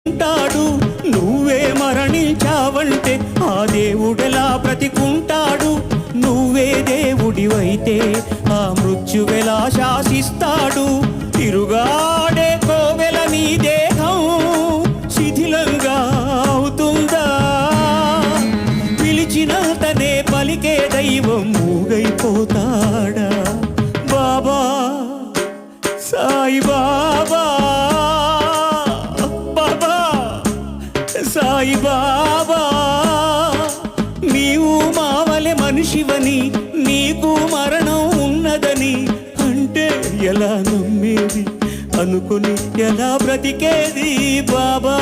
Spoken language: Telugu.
ఉంటాడు. నువ్వే మరణించావంటే ఆ దేవుడెలా బ్రతికుంటాడు? నువ్వే దేవుడివైతే ఆ మృత్యువెలా శాసిస్తాడు? తిరుగాడే కోవెల నీ దేహం శిథిలంగా అవుతుందా? పిలిచినంతనే పలికే దైవం మూగైపోతాడా? బాబా సాయి బాబా, బాబా సాయి బాబా, నీవు మావలె మనిషివని, నీకు మరణం ఉన్నదని అంటే ఎలా నమ్మేది? అనుకుని ఎలా బ్రతికేది బాబా?